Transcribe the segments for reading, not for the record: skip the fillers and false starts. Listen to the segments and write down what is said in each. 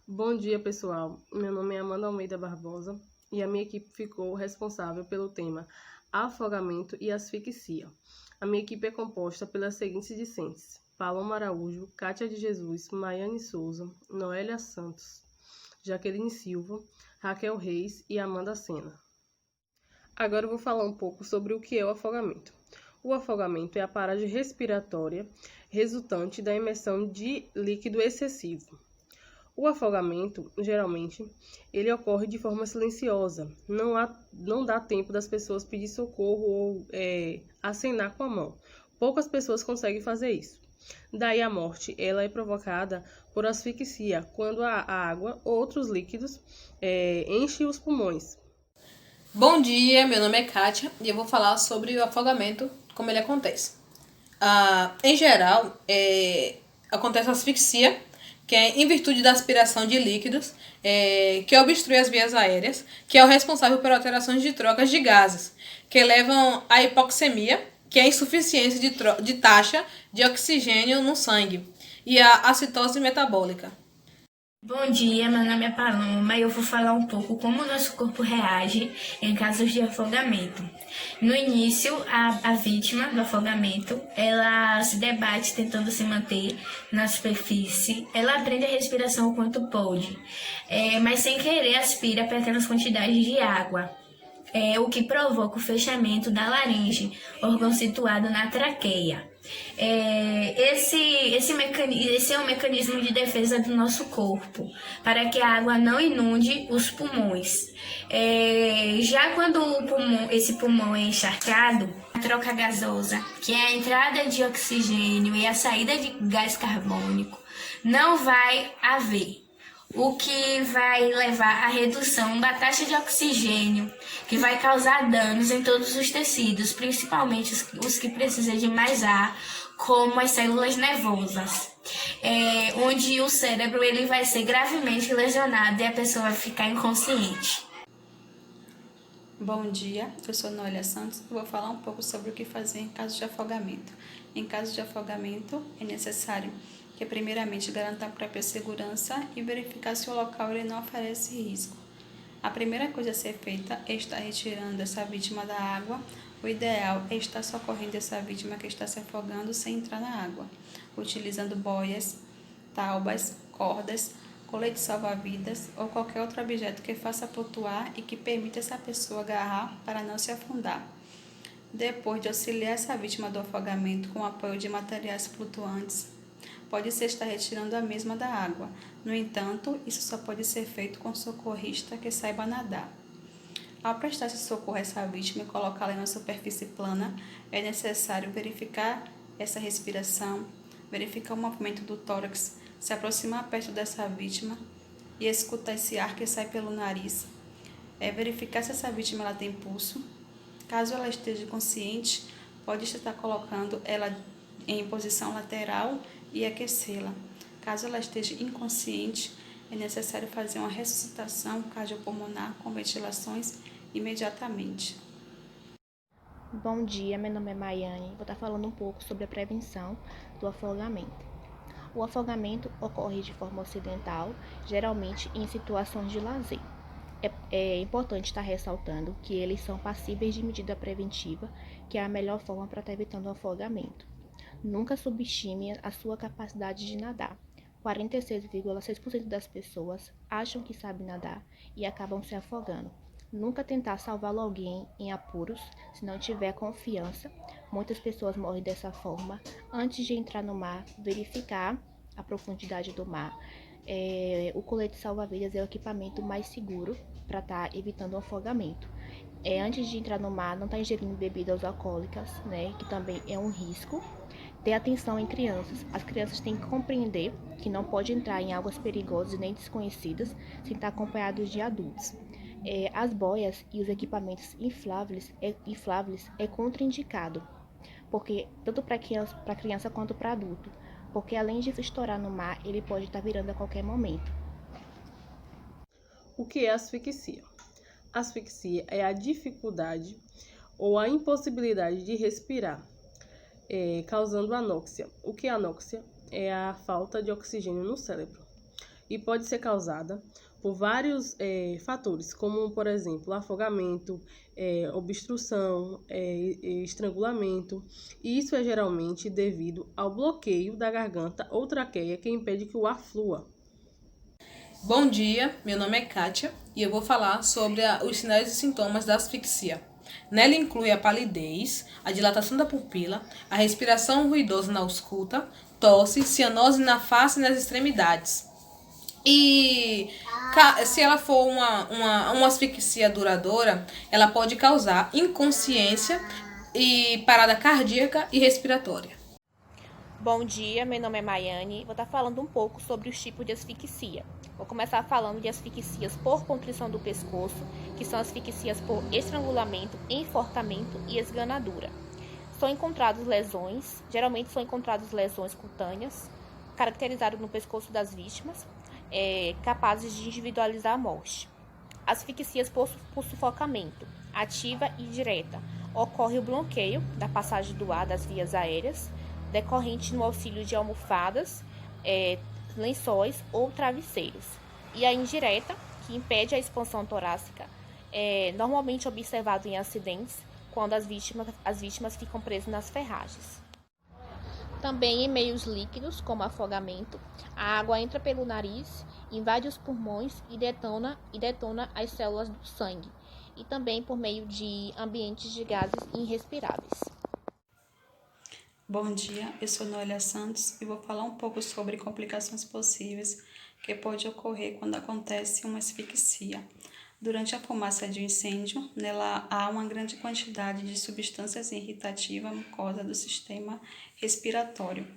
Bom dia, pessoal. Meu nome é Amanda Almeida Barbosa e a minha equipe ficou responsável pelo tema afogamento e asfixia. A minha equipe é composta pelas seguintes discentes: Paloma Araújo, Kátia de Jesus, Maiane Souza, Noélia Santos, Jaqueline Silva, Raquel Reis e Amanda Sena. Agora eu vou falar um pouco sobre o que é o afogamento. O afogamento é a paragem respiratória resultante da imersão de líquido excessivo. O afogamento, geralmente, ele ocorre de forma silenciosa. Não dá tempo das pessoas pedir socorro ou acenar com a mão. Poucas pessoas conseguem fazer isso. Daí a morte, ela é provocada por asfixia, quando a água ou outros líquidos enchem os pulmões. Bom dia, meu nome é Kátia e eu vou falar sobre o afogamento, como ele acontece. Em geral, acontece a asfixia, que é em virtude da aspiração de líquidos, que obstrui as vias aéreas, que é o responsável por alterações de trocas de gases, que levam à hipoxemia, que é a insuficiência de taxa de oxigênio no sangue, e a acetose metabólica. Bom dia, meu nome é Paloma e eu vou falar um pouco como o nosso corpo reage em casos de afogamento. No início, a vítima do afogamento, ela se debate tentando se manter na superfície, ela aprende a respiração o quanto pode, mas sem querer aspira pequenas quantidades de água. O que provoca o fechamento da laringe, órgão situado na traqueia. Esse é um mecanismo de defesa do nosso corpo, para que a água não inunde os pulmões. Já quando esse pulmão é encharcado, a troca gasosa, que é a entrada de oxigênio e a saída de gás carbônico, não vai haver, o que vai levar à redução da taxa de oxigênio, que vai causar danos em todos os tecidos, principalmente os que precisam de mais ar, como as células nervosas, onde o cérebro ele vai ser gravemente lesionado e a pessoa vai ficar inconsciente. Bom dia, eu sou Noélia Santos e vou falar um pouco sobre o que fazer em caso de afogamento. Em caso de afogamento, é necessário que primeiramente garanta a própria segurança e verificar se o local ele não oferece risco. A primeira coisa a ser feita é estar retirando essa vítima da água. O ideal é estar socorrendo essa vítima que está se afogando sem entrar na água, utilizando boias, taubas, cordas, colete salva-vidas ou qualquer outro objeto que faça flutuar e que permita essa pessoa agarrar para não se afundar. Depois de auxiliar essa vítima do afogamento com o apoio de materiais flutuantes, pode-se estar retirando a mesma da água. No entanto, isso só pode ser feito com um socorrista que saiba nadar. Ao prestar esse socorro a essa vítima e colocá-la em uma superfície plana, é necessário verificar essa respiração, verificar o movimento do tórax, se aproximar perto dessa vítima e escutar esse ar que sai pelo nariz. Verificar se essa vítima ela tem pulso. Caso ela esteja consciente, pode estar colocando ela em posição lateral e aquecê-la. Caso ela esteja inconsciente, é necessário fazer uma ressuscitação cardiopulmonar com ventilações imediatamente. Bom dia, meu nome é Maiane. Vou estar falando um pouco sobre a prevenção do afogamento. O afogamento ocorre de forma acidental, geralmente em situações de lazer. É importante estar ressaltando que eles são passíveis de medida preventiva, que é a melhor forma para estar evitando o afogamento. Nunca subestime a sua capacidade de nadar. 46,6% das pessoas acham que sabem nadar e acabam se afogando. Nunca tentar salvar alguém em apuros se não tiver confiança. Muitas pessoas morrem dessa forma. Antes de entrar no mar, verificar a profundidade do mar. O colete salva-vidas é o equipamento mais seguro para estar evitando o afogamento. Antes de entrar no mar, não estar ingerindo bebidas alcoólicas, né, que também é um risco. Ter atenção em crianças. As crianças têm que compreender que não pode entrar em águas perigosas nem desconhecidas sem estar acompanhados de adultos. As boias e os equipamentos infláveis é contraindicado, porque tanto para criança quanto para adulto, porque além de estourar no mar, ele pode estar virando a qualquer momento. O que é asfixia? Asfixia é a dificuldade ou a impossibilidade de respirar, causando anóxia. O que é anóxia? É a falta de oxigênio no cérebro. e pode ser causada por vários fatores, como, por exemplo, afogamento, obstrução, estrangulamento. E isso é geralmente devido ao bloqueio da garganta ou traqueia que impede que o ar flua. Bom dia, meu nome é Kátia e eu vou falar sobre os sinais e sintomas da asfixia. Nela inclui a palidez, a dilatação da pupila, a respiração ruidosa na ausculta, tosse, cianose na face e nas extremidades. E se ela for uma asfixia duradoura, ela pode causar inconsciência e parada cardíaca e respiratória. Bom dia, meu nome é Maiane. Vou estar falando um pouco sobre os tipos de asfixia. Vou começar falando de asfixias por contrição do pescoço, que são asfixias por estrangulamento, enforcamento e esganadura. Geralmente são encontradas lesões cutâneas, caracterizadas no pescoço das vítimas, capazes de individualizar a morte. Asfixias por sufocamento, ativa e direta. Ocorre o bloqueio da passagem do ar das vias aéreas, decorrente no auxílio de almofadas, lençóis ou travesseiros. E a indireta, que impede a expansão torácica, é normalmente observado em acidentes, quando as vítimas ficam presas nas ferragens. Também em meios líquidos, como afogamento, a água entra pelo nariz, invade os pulmões e detona as células do sangue, e também por meio de ambientes de gases irrespiráveis. Bom dia, eu sou Noelia Santos e vou falar um pouco sobre complicações possíveis que pode ocorrer quando acontece uma asfixia. Durante a fumaça de um incêndio, nela há uma grande quantidade de substâncias irritativas à mucosa do sistema respiratório.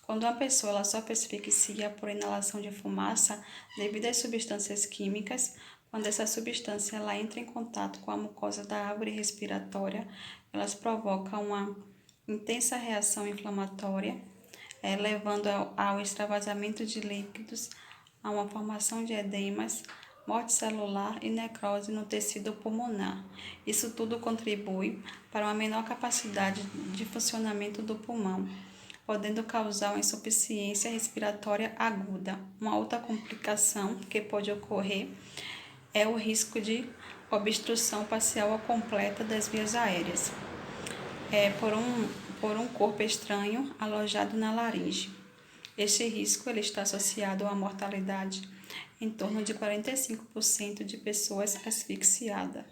Quando uma pessoa ela sofre asfixia por inalação de fumaça, devido às substâncias químicas, quando essa substância ela entra em contato com a mucosa da árvore respiratória, elas provocam uma intensa reação inflamatória, levando ao extravasamento de líquidos, a uma formação de edemas, morte celular e necrose no tecido pulmonar. Isso tudo contribui para uma menor capacidade de funcionamento do pulmão, podendo causar uma insuficiência respiratória aguda. Uma outra complicação que pode ocorrer é o risco de obstrução parcial ou completa das vias aéreas, por um corpo estranho alojado na laringe. Este risco ele está associado à mortalidade em torno de 45% de pessoas asfixiadas.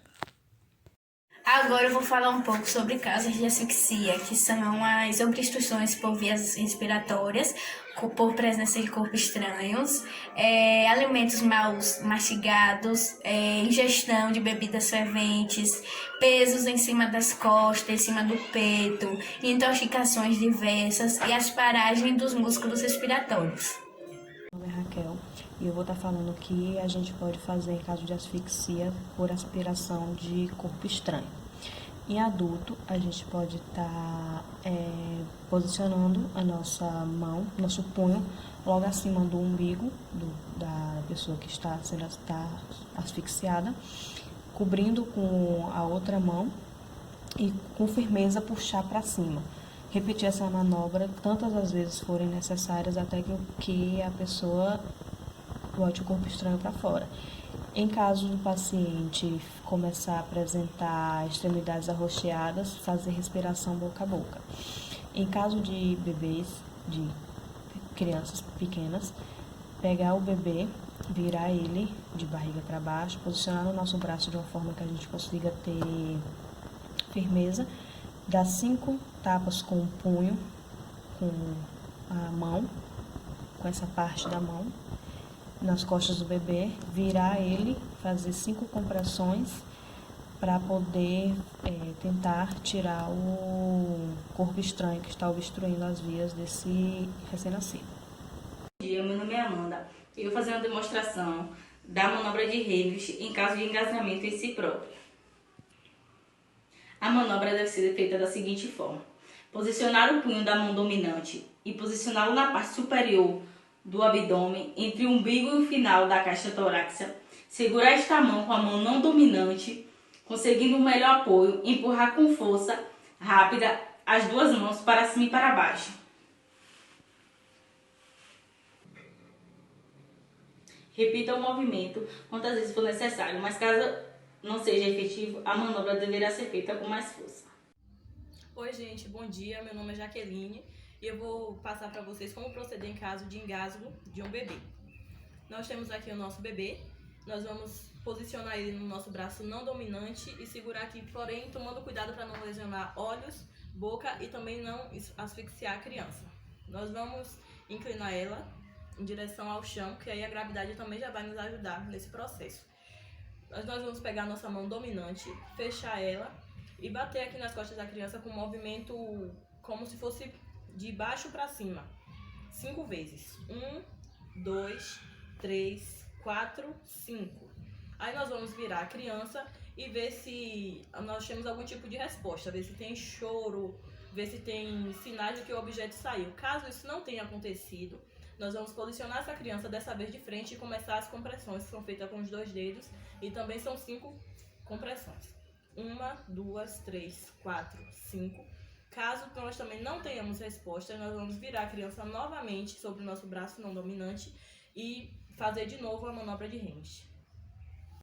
Agora eu vou falar um pouco sobre casos de asfixia, que são as obstruções por vias respiratórias, por presença de corpos estranhos, alimentos mal mastigados, ingestão de bebidas ferventes, pesos em cima das costas, em cima do peito, intoxicações diversas e as paragens dos músculos respiratórios. Meu nome é Raquel e eu vou estar falando o que a gente pode fazer em caso de asfixia por aspiração de corpo estranho. Em adulto, a gente pode estar posicionando a nossa mão, nosso punho, logo acima do umbigo da pessoa que está sendo asfixiada, cobrindo com a outra mão e com firmeza puxar para cima. Repetir essa manobra tantas as vezes forem necessárias até que a pessoa bote o corpo estranho para fora. Em caso do paciente começar a apresentar extremidades arroxeadas, fazer respiração boca a boca. Em caso de bebês, de crianças pequenas, pegar o bebê, virar ele de barriga para baixo, posicionar no nosso braço de uma forma que a gente consiga ter firmeza, dar 5 tapas com o punho, com a mão, com essa parte da mão, nas costas do bebê, virar ele, fazer 5 compressões para poder tentar tirar o corpo estranho que está obstruindo as vias desse recém-nascido. Bom dia, meu nome é Amanda e eu vou fazer uma demonstração da manobra de Heimlich em caso de engasgamento em si próprio. A manobra deve ser feita da seguinte forma: posicionar o punho da mão dominante e posicioná-lo na parte superior do abdômen, entre o umbigo e o final da caixa torácica. Segurar esta mão com a mão não dominante, conseguindo um melhor apoio, empurrar com força rápida as duas mãos para cima e para baixo. Repita o movimento quantas vezes for necessário, mas caso não seja efetivo, a manobra deverá ser feita com mais força. Oi gente, bom dia, meu nome é Jaqueline e eu vou passar para vocês como proceder em caso de engasgo de um bebê. Nós temos aqui o nosso bebê, nós vamos posicionar ele no nosso braço não dominante e segurar aqui, porém tomando cuidado para não lesionar olhos, boca e também não asfixiar a criança. Nós vamos inclinar ela em direção ao chão, que aí a gravidade também já vai nos ajudar nesse processo. Nós vamos pegar a nossa mão dominante, fechar ela e bater aqui nas costas da criança com um movimento como se fosse de baixo para cima, 5 vezes. 1, 2, 3, 4, 5. Aí nós vamos virar a criança e ver se nós temos algum tipo de resposta, ver se tem choro, ver se tem sinais de que o objeto saiu. Caso isso não tenha acontecido, nós vamos posicionar essa criança dessa vez de frente e começar as compressões, que são feitas com os 2 dedos e também são 5 compressões. 1, 2, 3, 4, 5. Caso nós também não tenhamos resposta, nós vamos virar a criança novamente sobre o nosso braço não dominante e fazer de novo a manobra de Heimlich.